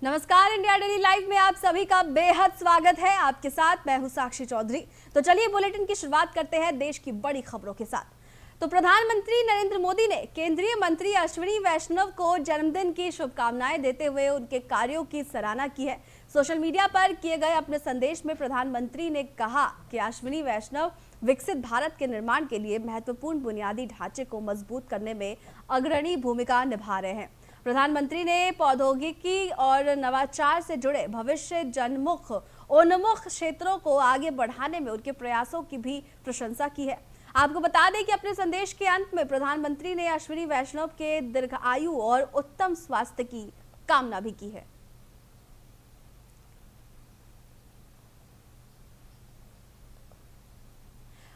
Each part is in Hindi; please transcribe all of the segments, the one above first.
नमस्कार, इंडिया डेली लाइव में आप सभी का बेहद स्वागत है। आपके साथ मैं हूं साक्षी चौधरी। तो चलिए बुलेटिन की शुरुआत करते हैं देश की बड़ी खबरों के साथ। तो प्रधानमंत्री नरेंद्र मोदी ने केंद्रीय मंत्री अश्विनी वैष्णव को जन्मदिन की शुभकामनाएं देते हुए उनके कार्यों की सराहना की है। सोशल मीडिया पर किए गए अपने संदेश में प्रधानमंत्री ने कहा कि अश्विनी वैष्णव विकसित भारत के निर्माण के लिए महत्वपूर्ण बुनियादी ढांचे को मजबूत करने में अग्रणी भूमिका निभा रहे हैं। प्रधानमंत्री ने प्रौद्योगिकी और नवाचार से जुड़े भविष्य जन्मुख उन्मुख क्षेत्रों को आगे बढ़ाने में उनके प्रयासों की भी प्रशंसा की है। आपको बता दें कि अपने संदेश के अंत में प्रधानमंत्री ने अश्विनी वैष्णव के दीर्घायु और उत्तम स्वास्थ्य की कामना भी की है।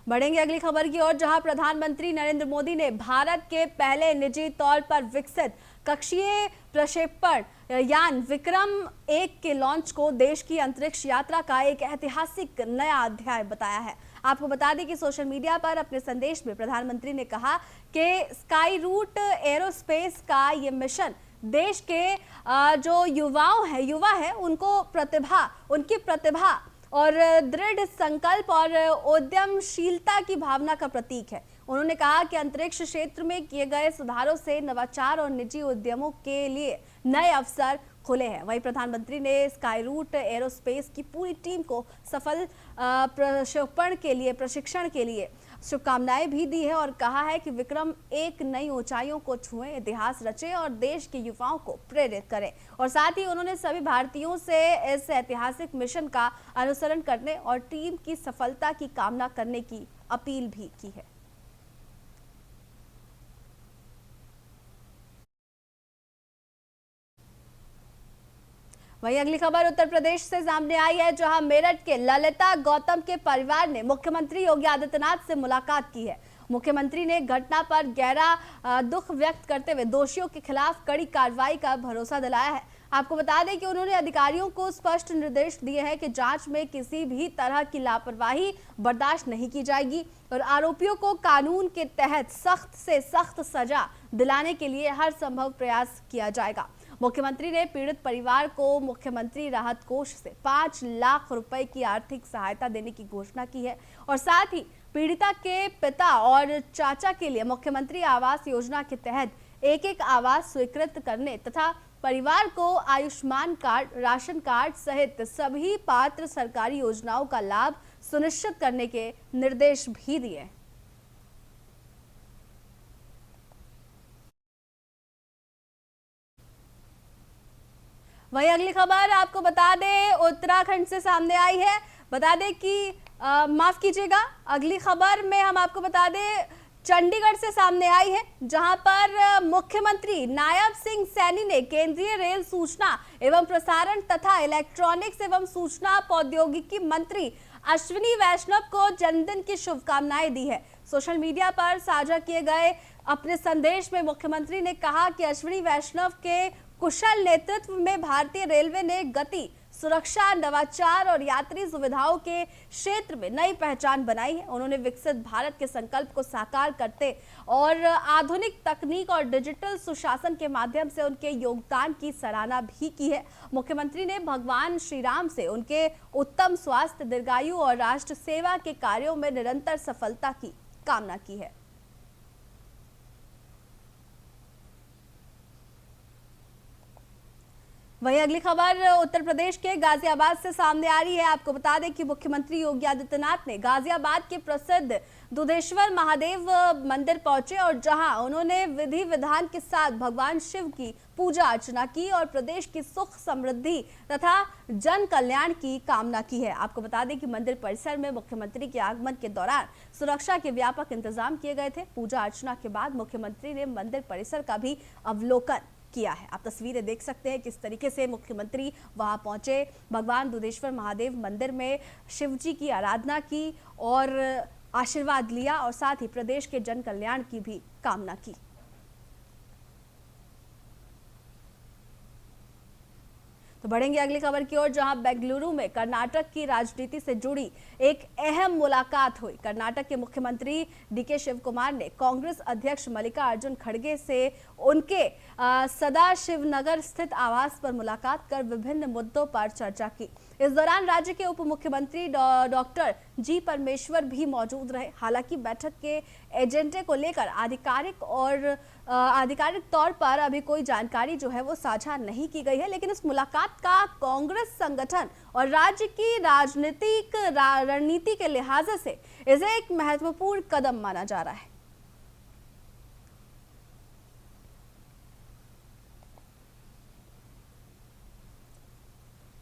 बढ़ेंगे अगली खबर की ओर, जहां प्रधानमंत्री नरेंद्र मोदी ने भारत के पहले निजी तौर पर विकसित कक्षीय प्रक्षेपण यान विक्रम-1 के लॉन्च को देश की अंतरिक्ष यात्रा का एक ऐतिहासिक नया अध्याय बताया है। आपको बता दें कि सोशल मीडिया पर अपने संदेश में प्रधानमंत्री ने कहा कि स्काई रूट एरोस्पेस का ये मिशन देश के जो युवा है उनकी प्रतिभा और दृढ़ संकल्प और उद्यमशीलता की भावना का प्रतीक है। उन्होंने कहा कि अंतरिक्ष क्षेत्र में किए गए सुधारों से नवाचार और निजी उद्यमों के लिए नए अवसर खुले हैं। वहीं प्रधानमंत्री ने स्काई रूट एरोस्पेस की पूरी टीम को सफल प्रशिक्षण के लिए शुभकामनाएं भी दी है और कहा है कि विक्रम-1 नई ऊंचाइयों को छुए, इतिहास रचे और देश के युवाओं को प्रेरित करे। और साथ ही उन्होंने सभी भारतीयों से इस ऐतिहासिक मिशन का अनुसरण करने और टीम की सफलता की कामना करने की अपील भी की है। वहीं अगली खबर उत्तर प्रदेश से सामने आई है, जहां मेरठ के ललिता गौतम के परिवार ने मुख्यमंत्री योगी आदित्यनाथ से मुलाकात की है। मुख्यमंत्री ने घटना पर गहरा दुख व्यक्त करते हुए दोषियों के खिलाफ कड़ी कार्रवाई का भरोसा दिलाया है। आपको बता दें कि उन्होंने अधिकारियों को स्पष्ट निर्देश दिए हैं कि जांच में किसी भी तरह की लापरवाही बर्दाश्त नहीं की जाएगी और आरोपियों को कानून के तहत सख्त से सख्त सजा दिलाने के लिए हर संभव प्रयास किया जाएगा। मुख्यमंत्री ने पीड़ित परिवार को मुख्यमंत्री राहत कोष से 5 लाख रुपए की आर्थिक सहायता देने की घोषणा की है और साथ ही पीड़िता के पिता और चाचा के लिए मुख्यमंत्री आवास योजना के तहत एक आवास स्वीकृत करने तथा परिवार को आयुष्मान कार्ड, राशन कार्ड सहित सभी पात्र सरकारी योजनाओं का लाभ सुनिश्चित करने के निर्देश भी दिए। वहीं अगली खबर आपको बता दें उत्तराखंड से सामने आई है। बता दें कि माफ कीजिएगा, अगली खबर में हम आपको बता दें चंडीगढ़ से सामने आई है, जहां पर मुख्यमंत्री नायब सिंह सैनी ने केंद्रीय रेल सूचना एवं प्रसारण तथा इलेक्ट्रॉनिक्स एवं सूचना प्रौद्योगिकी मंत्री अश्विनी वैष्णव को जन्मदिन की शुभकामनाएं दी है। सोशल मीडिया पर साझा किए गए अपने संदेश में मुख्यमंत्री ने कहा कि अश्विनी वैष्णव के कुशल नेतृत्व में भारतीय रेलवे ने गति, सुरक्षा, नवाचार और यात्री सुविधाओं के क्षेत्र में नई पहचान बनाई है। उन्होंने विकसित भारत के संकल्प को साकार करते और आधुनिक तकनीक और डिजिटल सुशासन के माध्यम से उनके योगदान की सराहना भी की है। मुख्यमंत्री ने भगवान श्री राम से उनके उत्तम स्वास्थ्य, दीर्घायु और राष्ट्र सेवा के कार्यों में निरंतर सफलता की कामना की है। वहीं अगली खबर उत्तर प्रदेश के गाजियाबाद से सामने आ रही है। आपको बता दें कि मुख्यमंत्री योगी आदित्यनाथ ने गाजियाबाद के प्रसिद्ध दुधेश्वर महादेव मंदिर पहुंचे और जहां उन्होंने विधि विधान के साथ भगवान शिव की पूजा अर्चना की और प्रदेश की सुख, समृद्धि तथा जन कल्याण की कामना की है। आपको बता दें कि मंदिर परिसर में मुख्यमंत्री के आगमन के दौरान सुरक्षा के व्यापक इंतजाम किए गए थे। पूजा अर्चना के बाद मुख्यमंत्री ने मंदिर परिसर का भी अवलोकन किया है। आप तस्वीरें देख सकते हैं किस तरीके से मुख्यमंत्री वहां पहुंचे, भगवान दुधेश्वर महादेव मंदिर में शिवजी की आराधना की और आशीर्वाद लिया और साथ ही प्रदेश के जन कल्याण की भी कामना की। तो बढ़ेंगे अगली खबर की ओर, जहां बेंगलुरु में कर्नाटक की राजनीति से जुड़ी एक अहम मुलाकात हुई। कर्नाटक के मुख्यमंत्री डीके शिव कुमार ने कांग्रेस अध्यक्ष मल्लिकार्जुन खड़गे से उनके सदाशिवनगर स्थित आवास पर मुलाकात कर विभिन्न मुद्दों पर चर्चा की। इस दौरान राज्य के उप मुख्यमंत्री डॉक्टर जी परमेश्वर भी मौजूद रहे। हालांकि बैठक के एजेंडे को लेकर आधिकारिक तौर पर अभी कोई जानकारी जो है वो साझा नहीं की गई है, लेकिन इस मुलाकात का कांग्रेस संगठन और राज्य की राजनीतिक रणनीति के लिहाज से इसे एक महत्वपूर्ण कदम माना जा रहा है।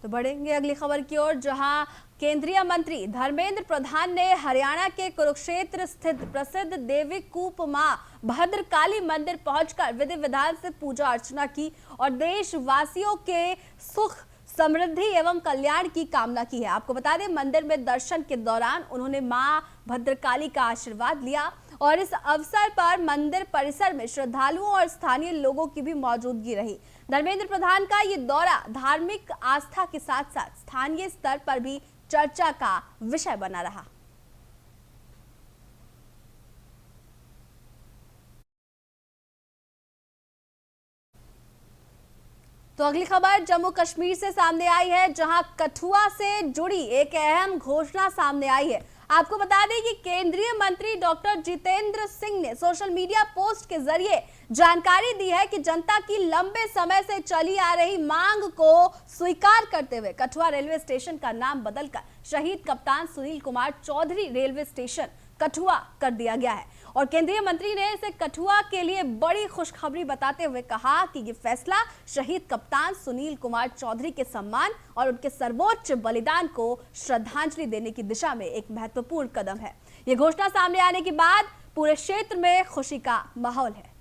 तो बढ़ेंगे अगली खबर की ओर, जहां केंद्रीय मंत्री धर्मेंद्र प्रधान ने हरियाणा के कुरुक्षेत्र स्थित प्रसिद्ध देवी कूप मां भद्रकाली मंदिर पहुंचकर विधि विधान से पूजा अर्चना की और देशवासियों के सुख समृद्धि एवं कल्याण की कामना की है। आपको बता दें, मंदिर में दर्शन के दौरान उन्होंने मां भद्रकाली का आशीर्वाद लिया और इस अवसर पर मंदिर परिसर में श्रद्धालुओं और स्थानीय लोगों की भी मौजूदगी रही। धर्मेंद्र प्रधान का ये दौरा धार्मिक आस्था के साथ साथ स्थानीय स्तर पर भी चर्चा का विषय बना रहा। तो अगली खबर जम्मू कश्मीर से सामने आई है, जहां कठुआ से जुड़ी एक अहम घोषणा सामने आई है। आपको बता दें कि केंद्रीय मंत्री डॉक्टर जितेंद्र सिंह ने सोशल मीडिया पोस्ट के जरिए जानकारी दी है कि जनता की लंबे समय से चली आ रही मांग को स्वीकार करते हुए कठुआ रेलवे स्टेशन का नाम बदलकर शहीद कप्तान सुनील कुमार चौधरी रेलवे स्टेशन कठुआ कर दिया गया है। और केंद्रीय मंत्री ने इसे कठुआ के लिए बड़ी खुशखबरी बताते हुए कहा कि ये फैसला शहीद कप्तान सुनील कुमार चौधरी के सम्मान और उनके सर्वोच्च बलिदान को श्रद्धांजलि देने की दिशा में एक महत्वपूर्ण कदम है। ये घोषणा सामने आने के बाद पूरे क्षेत्र में खुशी का माहौल है।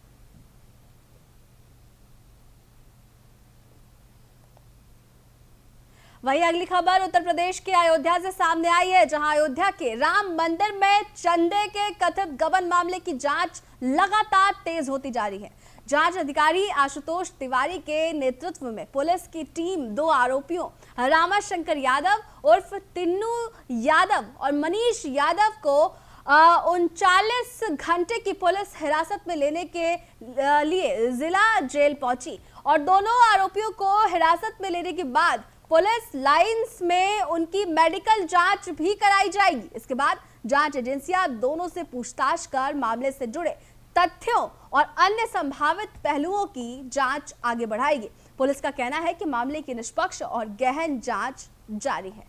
वहीं अगली खबर उत्तर प्रदेश के अयोध्या से सामने आई है, जहां अयोध्या के राम मंदिर में चंदे के कथित गबन मामले की जांच लगातार तेज होती जा रही है। जांच अधिकारी आशुतोष तिवारी के नेतृत्व में पुलिस की टीम 2 आरोपियों रामाशंकर यादव उर्फ तिन्नू यादव और मनीष यादव को 39 घंटे की पुलिस हिरासत में लेने के लिए जिला जेल पहुंची और दोनों आरोपियों को हिरासत में लेने के बाद पुलिस लाइंस में उनकी मेडिकल जांच भी कराई जाएगी। इसके बाद जांच एजेंसियां दोनों से पूछताछ कर मामले से जुड़े तथ्यों और अन्य संभावित पहलुओं की जांच आगे बढ़ाएगी। पुलिस का कहना है कि मामले की निष्पक्ष और गहन जांच जारी है।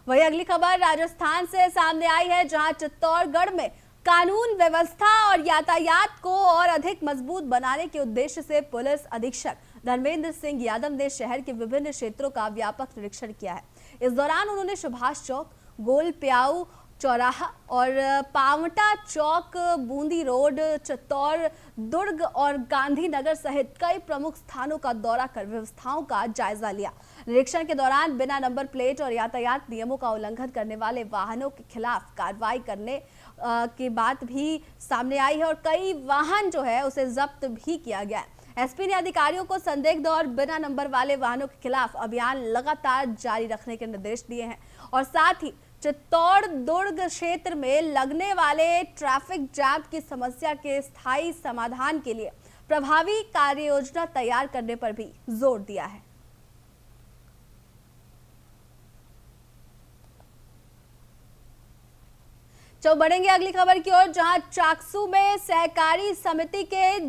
वही अगली खबर राजस्थान से सामने आई है, जहां चित्तौड़गढ़ में कानून व्यवस्था और यातायात को और अधिक मजबूत बनाने के उद्देश्य से पुलिस अधीक्षक धर्मेंद्र सिंह यादव ने शहर के विभिन्न क्षेत्रों का व्यापक निरीक्षण किया है। इस दौरान उन्होंने सुभाष चौक, गोल प्याऊ चौराहा और पावटा चौक, बूंदी रोड, चित्तौड़, दुर्ग और गांधीनगर सहित कई प्रमुख स्थानों का दौरा कर व्यवस्थाओं का जायजा लिया। निरीक्षण के दौरान बिना नंबर प्लेट और यातायात नियमों का उल्लंघन करने वाले वाहनों के खिलाफ कार्रवाई करने की बात भी सामने आई है और कई वाहन जो है उसे जब्त भी किया गया है। एसपी ने अधिकारियों को संदिग्ध और बिना नंबर वाले वाहनों के खिलाफ अभियान लगातार जारी रखने के निर्देश दिए हैं और साथ ही चित्तौड़ दुर्ग क्षेत्र में लगने वाले ट्रैफिक जाम की समस्या के स्थायी समाधान के लिए प्रभावी कार्य योजना तैयार करने पर भी जोर दिया है। तो बढ़ेंगे अगली खबर की ओर, जहां चाकसू में सहकारी समिति के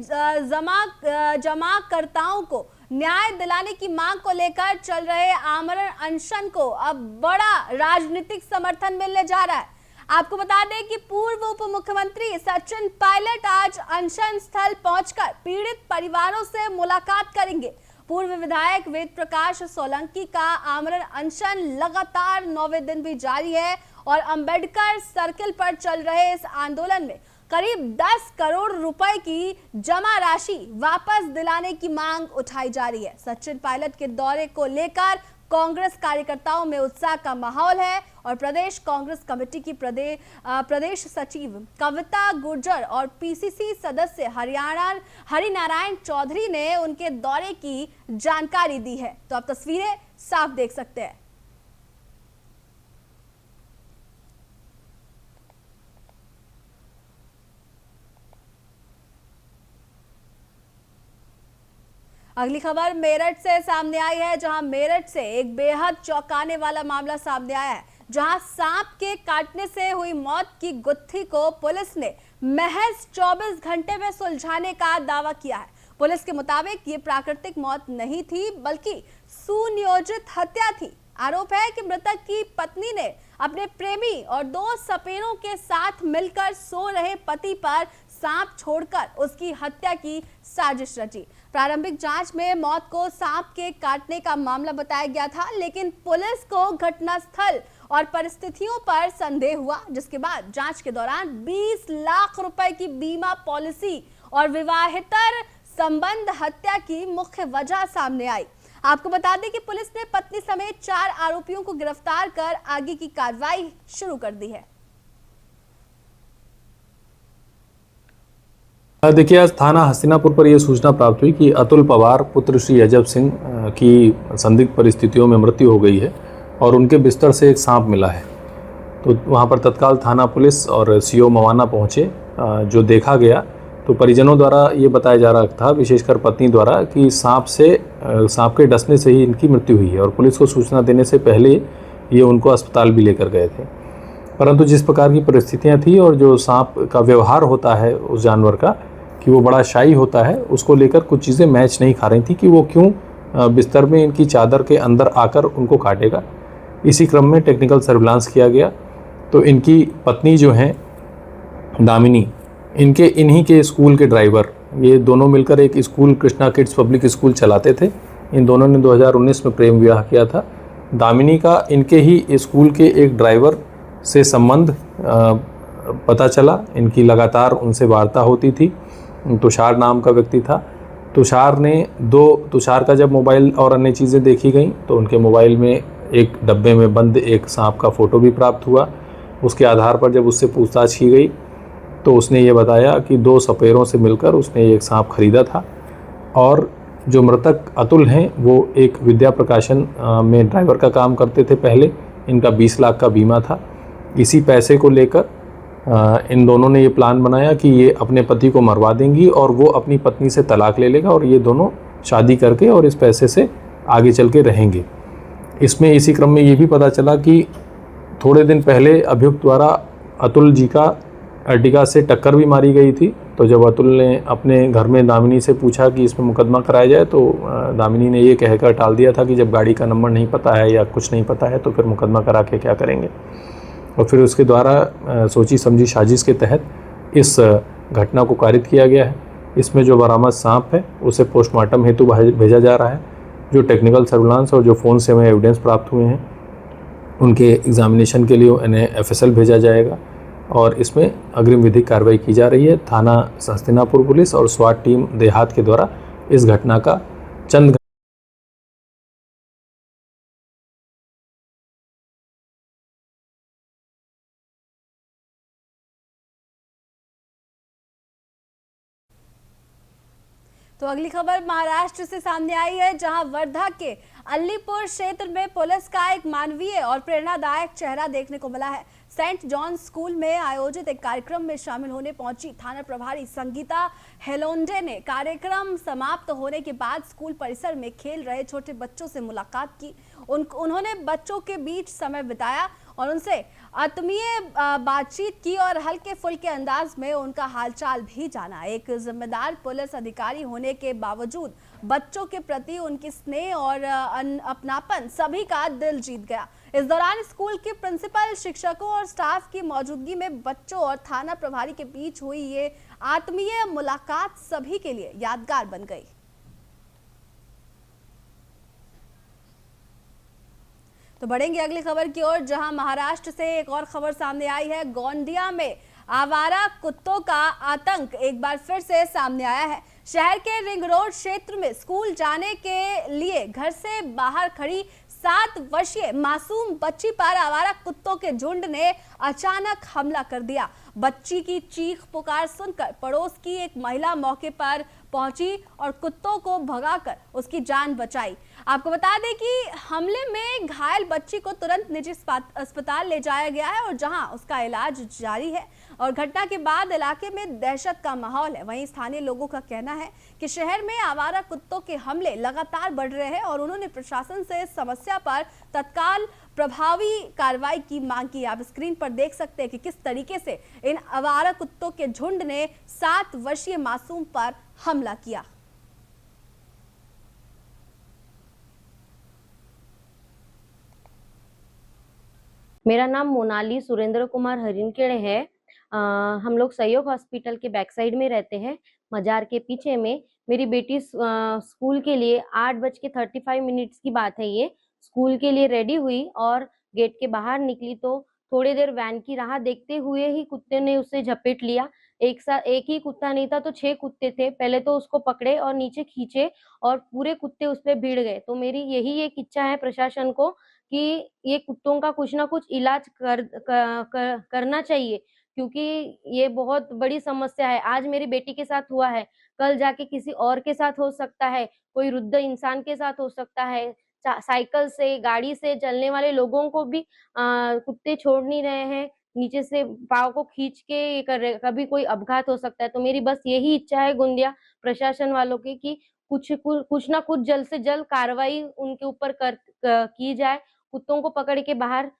जमाकर्ताओं को न्याय दिलाने की मांग को लेकर चल रहे आमरण अनशन को अब बड़ा राजनीतिक समर्थन मिलने जा रहा है। आपको बता दें कि पूर्व उप मुख्यमंत्री सचिन पायलट आज अनशन स्थल पहुंचकर पीड़ित परिवारों से मुलाकात करेंगे। पूर्व विधायक वेद प्रकाश सोलंकी का आमरण अनशन लगातार 9वें दिन भी जारी है और अंबेडकर सर्किल पर चल रहे इस आंदोलन में करीब 10 करोड़ रुपए की जमा राशि वापस दिलाने की मांग उठाई जा रही है। सचिन पायलट के दौरे को लेकर कांग्रेस कार्यकर्ताओं में उत्साह का माहौल है और प्रदेश कांग्रेस कमेटी की प्रदेश सचिव कविता गुर्जर और पीसीसी सदस्य हरिनारायण चौधरी ने उनके दौरे की जानकारी दी है। तो आप तस्वीरें साफ देख सकते हैं। अगली खबर मेरठ से सामने आई है, जहां मेरठ से एक बेहद चौंकाने वाला मामला सामने आया है, जहां सांप के काटने से हुई मौत की गुत्थी को पुलिस ने महज 24 घंटे में सुलझाने का दावा किया है। पुलिस के मुताबिक ये प्राकृतिक मौत नहीं थी बल्कि सुनियोजित हत्या थी। आरोप है कि मृतक की पत्नी ने अपने प्रेमी और 2 सपेरों के साथ मिलकर सो रहे पति पर सांप छोड़कर उसकी हत्या की साजिश रची। प्रारंभिक जांच में मौत को सांप के काटने का मामला बताया गया था, लेकिन पुलिस को घटनास्थल और परिस्थितियों पर संदेह हुआ, जिसके बाद जांच के दौरान 20 लाख रुपए की बीमा पॉलिसी और विवाहेतर संबंध हत्या की मुख्य वजह सामने आई। आपको बता दें कि पुलिस ने पत्नी समेत 4 आरोपियों को गिरफ्तार कर आगे की कार्रवाई शुरू कर दी है। देखिए, आज थाना हस्तिनापुर पर यह सूचना प्राप्त हुई कि अतुल पवार पुत्र श्री अजब सिंह की संदिग्ध परिस्थितियों में मृत्यु हो गई है और उनके बिस्तर से एक सांप मिला है। तो वहां पर तत्काल थाना पुलिस और सीओ मवाना पहुंचे। जो देखा गया तो परिजनों द्वारा ये बताया जा रहा था, विशेषकर पत्नी द्वारा, कि सांप के डसने से ही इनकी मृत्यु हुई है और पुलिस को सूचना देने से पहले ये उनको अस्पताल भी लेकर गए थे। परंतु जिस प्रकार की परिस्थितियाँ थी और जो सांप का व्यवहार होता है उस जानवर का, कि वो बड़ा शाई होता है, उसको लेकर कुछ चीज़ें मैच नहीं खा रही थी कि वो क्यों बिस्तर में इनकी चादर के अंदर आकर उनको काटेगा। इसी क्रम में टेक्निकल सर्विलांस किया गया तो इनकी पत्नी जो हैं दामिनी, इन्हीं के स्कूल के ड्राइवर, ये दोनों मिलकर एक school Krishna kids public school चलाते थे। इन दोनों ने 2019 में प्रेम विवाह किया था। दामिनी का इनके ही स्कूल के एक ड्राइवर से संबंध पता चला। इनकी लगातार उनसे वार्ता होती थी। तुषार नाम का व्यक्ति था। तुषार का जब मोबाइल और अन्य चीज़ें देखी गई तो उनके मोबाइल में एक डब्बे में बंद एक सांप का फ़ोटो भी प्राप्त हुआ। उसके आधार पर जब उससे पूछताछ की गई तो उसने ये बताया कि 2 सपेरों से मिलकर उसने एक सांप खरीदा था और जो मृतक अतुल हैं वो एक विद्या प्रकाशन में ड्राइवर का काम करते थे पहले। इनका 20 लाख का बीमा था। इसी पैसे को लेकर इन दोनों ने ये प्लान बनाया कि ये अपने पति को मरवा देंगी और वो अपनी पत्नी से तलाक ले लेगा और ये दोनों शादी करके और इस पैसे से आगे चल के रहेंगे। इसमें इसी क्रम में ये भी पता चला कि थोड़े दिन पहले अभियुक्त द्वारा अतुल जी का अर्टिगा से टक्कर भी मारी गई थी। तो जब अतुल ने अपने घर में दामिनी से पूछा कि इसमें मुकदमा कराया जाए तो दामिनी ने ये कहकर टाल दिया था कि जब गाड़ी का नंबर नहीं पता है या कुछ नहीं पता है तो फिर मुकदमा करा के क्या करेंगे। और फिर उसके द्वारा सोची समझी साजिश के तहत इस घटना को कारित किया गया है। इसमें जो बरामद सांप है उसे पोस्टमार्टम हेतु भेजा जा रहा है। जो टेक्निकल सर्विलांस और जो फ़ोन से हमें एविडेंस प्राप्त हुए हैं उनके एग्जामिनेशन के लिए इन्हें FSL भेजा जाएगा और इसमें अग्रिम विधिक कार्रवाई की जा रही है। थाना हस्तिनापुर पुलिस और स्वाट टीम देहात के द्वारा इस घटना का चंद तो अगली खबर महाराष्ट्र से सामने आई है, जहां वर्धा के अलीपुर क्षेत्र में पुलिस का एक मानवीय और प्रेरणादायक चेहरा देखने को मिला है। सेंट जॉन स्कूल में आयोजित एक कार्यक्रम में शामिल होने पहुंची थाना प्रभारी संगीता हेलोंडे ने कार्यक्रम समाप्त होने के बाद स्कूल परिसर में खेल रहे छोटे बच्चों से मुलाकात की। उन्होंने बच्चों के बीच समय बिताया और उनसे आत्मीय बातचीत की और हल्के फुल्के अंदाज में उनका हालचाल भी जाना। एक जिम्मेदार पुलिस अधिकारी होने के बावजूद बच्चों के प्रति उनकी स्नेह और अपनापन सभी का दिल जीत गया। इस दौरान स्कूल के प्रिंसिपल, शिक्षकों और स्टाफ की मौजूदगी में बच्चों और थाना प्रभारी के बीच हुई ये आत्मीय मुलाकात सभी के लिए यादगार बन गई। तो बढ़ेंगे अगली खबर की ओर, जहां महाराष्ट्र से एक और खबर सामने आई है। गोंदिया में आवारा कुत्तों का आतंक एक बार फिर से सामने आया है। शहर के रिंग रोड क्षेत्र में स्कूल जाने के लिए घर से बाहर खड़ी 7 वर्षीय मासूम बच्ची पर आवारा कुत्तों के झुंड ने अचानक हमला कर दिया। बच्ची की चीख पुकार सुनकर पड़ोस की एक महिला मौके पर पहुंची और कुत्तों को भगाकर उसकी जान बचाई। आपको बता दें कि हमले में घायल बच्ची को तुरंत निजी अस्पताल ले जाया गया है और जहां उसका इलाज जारी है और घटना के बाद इलाके में दहशत का माहौल है। वहीं स्थानीय लोगों का कहना है कि शहर में आवारा कुत्तों के हमले लगातार बढ़ रहे हैं और उन्होंने प्रशासन से इस समस्या पर तत्काल प्रभावी कार्रवाई की मांग की। आप स्क्रीन पर देख सकते हैं कि किस तरीके से इन आवारा कुत्तों के झुंड ने 7 वर्षीय मासूम पर हमला किया। मेरा नाम मोनाली सुरेंद्र कुमार हरिनखेड़े है। हम लोग सहयोग हॉस्पिटल के बैक साइड में रहते हैं, मजार के पीछे में। मेरी बेटी स्कूल के लिए 8:35 की बात है, ये स्कूल के लिए रेडी हुई और गेट के बाहर निकली तो थोड़ी देर वैन की राह देखते हुए ही कुत्ते ने उसे झपेट लिया। एक ही कुत्ता नहीं था तो 6 कुत्ते थे। पहले तो उसको पकड़े और नीचे खींचे और पूरे कुत्ते उस पे भिड़ गए। तो मेरी यही एक इच्छा है प्रशासन को कि ये कुत्तों का कुछ ना कुछ इलाज करना चाहिए, क्योंकि ये बहुत बड़ी समस्या है। आज मेरी बेटी के साथ हुआ है, कल जाके किसी और के साथ हो सकता है, कोई वृद्ध इंसान के साथ हो सकता है। साइकिल से, गाड़ी से चलने वाले लोगों को भी कुत्ते छोड़ नहीं रहे हैं, नीचे से पाँव को खींच के ये कर रहे, कभी कोई अपघात हो सकता है। तो मेरी बस यही इच्छा है गोंदिया प्रशासन वालों की कि कुछ ना कुछ जल्द से जल्द कार्रवाई उनके ऊपर की जाए। कुत्तों को पकड़ के बाहर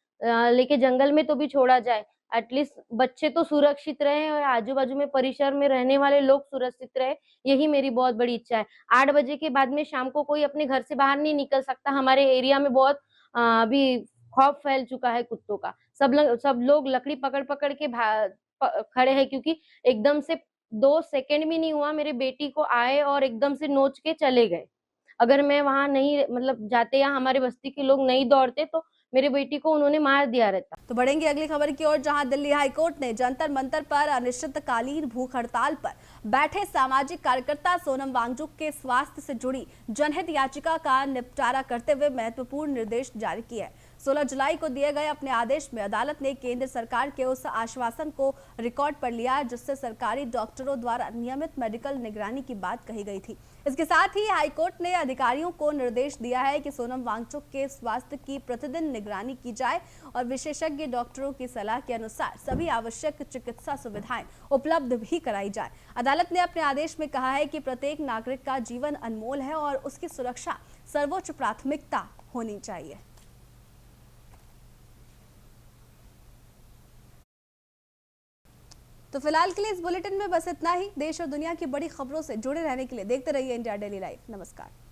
लेके जंगल में तो भी छोड़ा जाए। एटलीस्ट बच्चे तो सुरक्षित रहे और आजू बाजू में परिसर में रहने वाले लोग सुरक्षित रहे, यही मेरी बहुत बड़ी इच्छा है। 8 बजे के बाद में शाम को कोई अपने घर से बाहर नहीं निकल सकता। हमारे एरिया में बहुत अभी खौफ फैल चुका है कुत्तों का। सब लोग लकड़ी पकड़ पकड़ के खड़े हैं, क्योंकि एकदम से 2 सेकंड भी नहीं हुआ, मेरे बेटी को आए और एकदम से नोच के चले गए। अगर मैं वहां नहीं जाते या हमारे बस्ती के लोग नहीं दौड़ते तो मेरे बेटी को उन्होंने मार दिया रहता। तो बढ़ेंगे अगली खबर की ओर, जहां दिल्ली हाईकोर्ट ने जंतर मंतर पर अनिश्चितकालीन भूख हड़ताल पर बैठे सामाजिक कार्यकर्ता सोनम वांगचुक के स्वास्थ्य से जुड़ी जनहित याचिका का निपटारा करते हुए महत्वपूर्ण निर्देश जारी किए हैं। 16 जुलाई को दिए गए अपने आदेश में अदालत ने केंद्र सरकार के उस आश्वासन को रिकॉर्ड पर लिया जिससे सरकारी डॉक्टरों द्वारा नियमित मेडिकल निगरानी की बात कही गई थी। इसके साथ ही हाईकोर्ट ने अधिकारियों को निर्देश दिया है कि सोनम वांगचुक के स्वास्थ्य की प्रतिदिन निगरानी की जाए और विशेषज्ञ डॉक्टरों की सलाह के अनुसार सभी आवश्यक चिकित्सा सुविधाएं उपलब्ध भी कराई जाए। अदालत ने अपने आदेश में कहा है कि प्रत्येक नागरिक का जीवन अनमोल है और उसकी सुरक्षा सर्वोच्च प्राथमिकता होनी चाहिए। तो फिलहाल के लिए इस बुलेटिन में बस इतना ही। देश और दुनिया की बड़ी खबरों से जुड़े रहने के लिए देखते रहिए इंडिया डेली लाइव। नमस्कार।